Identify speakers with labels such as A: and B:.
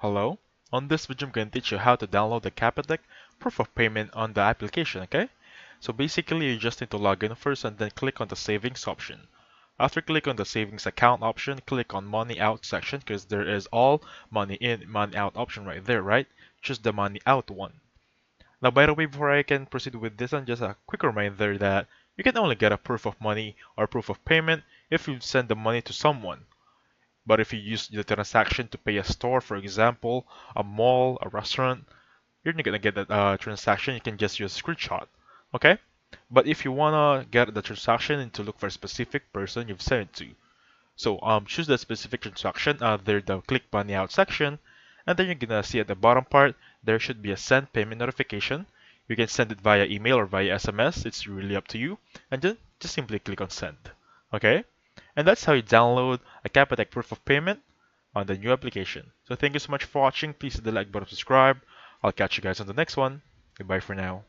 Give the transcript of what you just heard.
A: Hello. On this video, I'm going to teach you how to download the Capitec proof of payment on the application, okay? So basically, you just need to log in first and then click on the savings option. After click on the savings account option, click on money out section because there is all money in, money out option right there, right? Choose the money out one. Now, by the way, before I can proceed with this one, just a quick reminder that you can only get a proof of money or proof of payment if you send the money to someone. But if you use the transaction to pay a store, for example, a mall, a restaurant, you're not gonna get that transaction. You can just use a screenshot, okay? But if you wanna get the transaction and to look for a specific person you've sent it to, so choose the specific transaction under the click money out section, and then you're gonna see at the bottom part there should be a send payment notification. You can send it via email or via SMS. It's really up to you, and then just simply click on send, okay? And that's how you download a Capitec proof of payment on the new application. So thank you so much for watching. Please hit the like button, subscribe. I'll catch you guys on the next one. Goodbye for now.